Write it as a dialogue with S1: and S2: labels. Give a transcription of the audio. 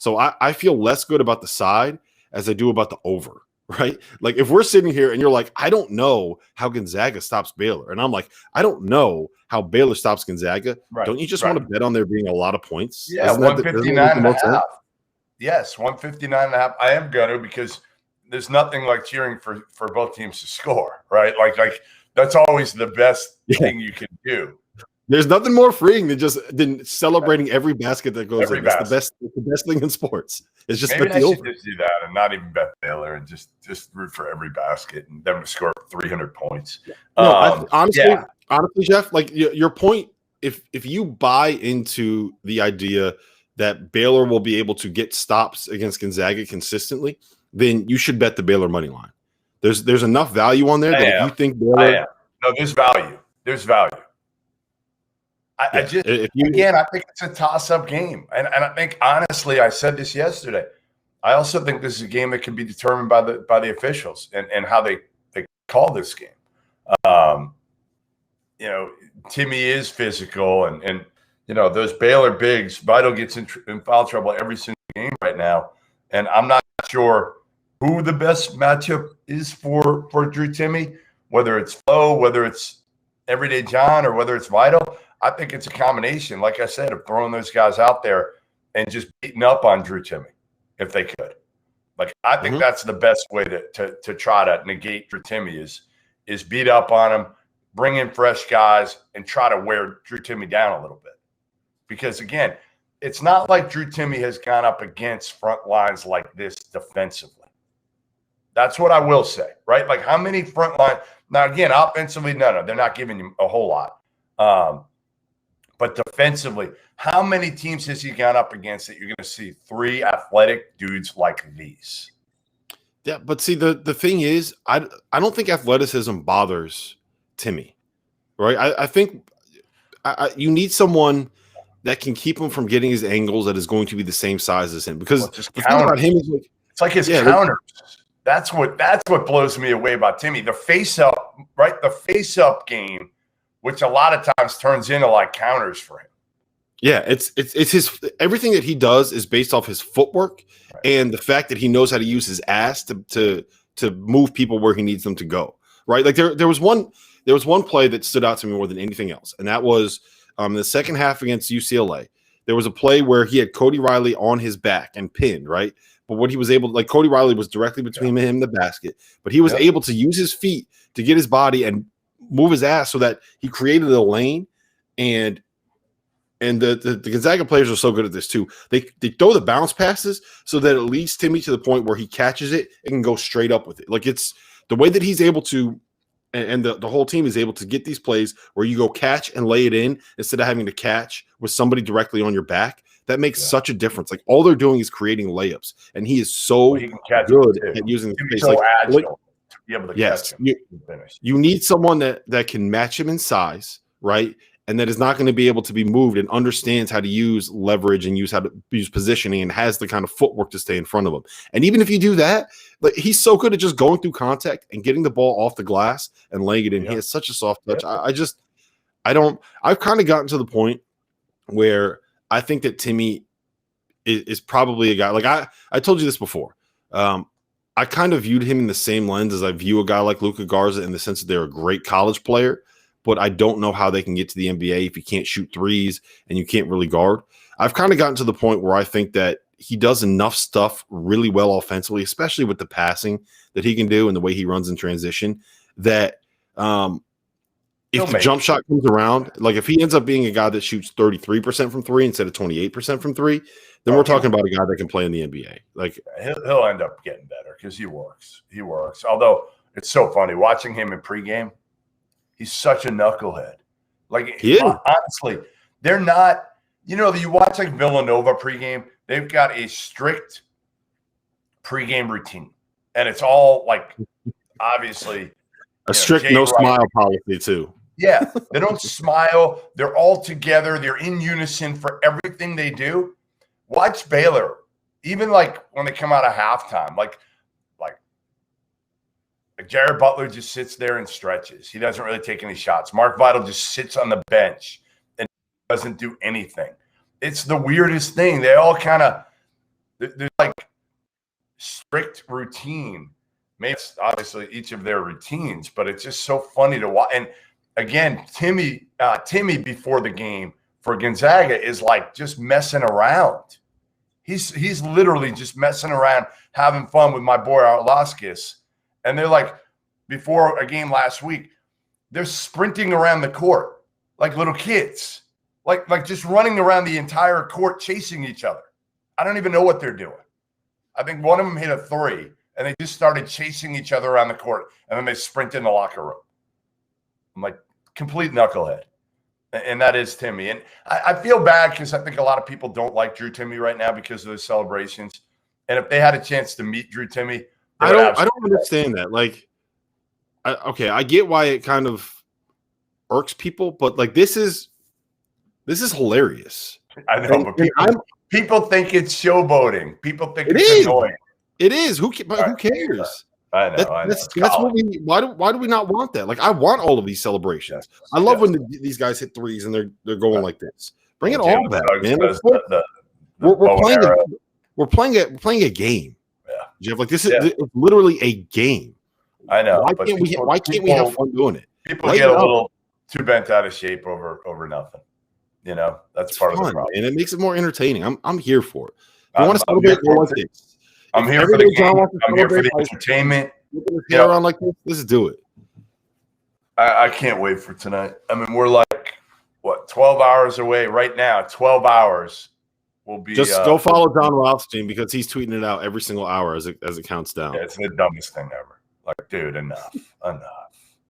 S1: So I feel less good about the side as I do about the over, right? Like if we're sitting here and you're like, I don't know how Gonzaga stops Baylor. And I'm like, I don't know how Baylor stops Gonzaga.
S2: Right,
S1: Don't you just want to bet on there being a lot of points?
S2: Yeah,
S1: Doesn't that make more sense?
S2: Yes, 159.5. I am gonna because there's nothing like cheering for both teams to score, right? Like that's always the best thing you can do.
S1: There's nothing more freeing than celebrating every basket that goes in. It's the best thing in sports. It's just
S2: maybe I should just do that and not even bet Baylor and just root for every basket and them to score 300 points.
S1: No, honestly, Jeff, like your point, if you buy into the idea that Baylor will be able to get stops against Gonzaga consistently, then you should bet the Baylor money line. There's enough value on there that if you think Baylor,
S2: no, there's value. There's value. I think it's a toss-up game. And I think, honestly, I said this yesterday, I also think this is a game that can be determined by the officials and how they call this game. Timmy is physical, and those Baylor bigs, Vital gets in foul trouble every single game right now. And I'm not sure who the best matchup is for Drew Timme, whether it's Flo, whether it's Everyday John, or whether it's Vital. I think it's a combination, like I said, of throwing those guys out there and just beating up on Drew Timme if they could. Like, I think that's the best way to try to negate Drew Timme is beat up on him, bring in fresh guys, and try to wear Drew Timme down a little bit. Because, again, it's not like Drew Timme has gone up against front lines like this defensively. That's what I will say, right? Like, how many front line – now, again, offensively, no, they're not giving you a whole lot. But defensively, how many teams has he gone up against that you're going to see three athletic dudes like these?
S1: Yeah, but see, the thing is, I don't think athleticism bothers Timme, right? I think you need someone that can keep him from getting his angles that is going to be the same size as him. Because the thing about him is
S2: it's like his counters. That's what blows me away about Timme. The face-up, right? The face-up game, which a lot of times turns into like counters for him.
S1: Yeah, it's his everything that he does is based off his footwork and the fact that he knows how to use his ass to move people where he needs them to go. Right? Like there was one play that stood out to me more than anything else, and that was the second half against UCLA. There was a play where he had Cody Riley on his back and pinned, right? But what he was able to, like, Cody Riley was directly between him and the basket, but he was able to use his feet to get his body and move his ass so that he created a lane. And the Gonzaga players are so good at this too. They throw the bounce passes so that it leads Timme to the point where he catches it and can go straight up with it. Like, it's the way that he's able to, and the whole team is able to get these plays where you go catch and lay it in instead of having to catch with somebody directly on your back. That makes such a difference. Like, all they're doing is creating layups, and he is so good at using the space.
S2: So agile to be able to catch him.
S1: You need someone that can match him in size, right? And that is not going to be able to be moved and understands how to use leverage and how to use positioning and has the kind of footwork to stay in front of him. And even if you do that, like, he's so good at just going through contact and getting the ball off the glass and laying it in. He has such a soft touch. I've kind of gotten to the point where I think that Timme is probably a guy. Like, I told you this before. I kind of viewed him in the same lens as I view a guy like Luka Garza, in the sense that they're a great college player, but I don't know how they can get to the NBA if you can't shoot threes and you can't really guard. I've kind of gotten to the point where I think that he does enough stuff really well offensively, especially with the passing that he can do and the way he runs in transition, that if the jump shot comes around, like if he ends up being a guy that shoots 33% from three instead of 28% from three, then we're talking about a guy that can play in the NBA. Like,
S2: he'll end up getting better because he works. He works. Although it's so funny watching him in pregame. He's such a knucklehead. Like, honestly, they're not. You watch like Villanova pregame. They've got a strict pregame routine, and it's all like, obviously,
S1: a strict no smile policy too.
S2: Yeah, they don't smile. They're all together. They're in unison for everything they do. Watch Baylor, even like when they come out of halftime, like Jared Butler just sits there and stretches. He doesn't really take any shots. Mark Vital just sits on the bench and doesn't do anything. It's the weirdest thing. They all kind of There's like strict routine. Maybe it's obviously each of their routines, but it's just so funny to watch. And again, Timmy before the game for Gonzaga is like just messing around. He's literally just messing around, having fun with my boy Arlaskis. And they're like, before a game last week, they're sprinting around the court like little kids, like just running around the entire court chasing each other. I don't even know what they're doing. I think one of them hit a three, and they just started chasing each other around the court, and then they sprint in the locker room. I'm like, complete knucklehead. And that is Timmy. And I feel bad because I think a lot of people don't like Drew Timmy right now because of the celebrations. And if they had a chance to meet Drew Timmy,
S1: I don't understand that. Like, I get why it kind of irks people, but like this is hilarious.
S2: I know, but people think it's showboating. People think it's annoying.
S1: It is. Who cares?
S2: I know.
S1: That's what we. Why do we not want that? Like, I want all of these celebrations. Yes. I love when these guys hit threes and they're going like this. Bring it all back, man. We're playing a game.
S2: Yeah,
S1: Jeff. Like, this is it's literally a game.
S2: I know.
S1: Why can't we have fun doing it?
S2: People get a little too bent out of shape over nothing. You know, that's part of the problem,
S1: and it makes it more entertaining. I'm here for it. If you want to celebrate more like this.
S2: I'm here for the game. I'm here for the entertainment.
S1: Around like this, let's do it.
S2: I can't wait for tonight. I mean, we're like, what, 12 hours away right now. 12 hours will be.
S1: Just go follow John Rothstein because he's tweeting it out every single hour as it counts down.
S2: Yeah, it's the dumbest thing ever. Like, dude, enough.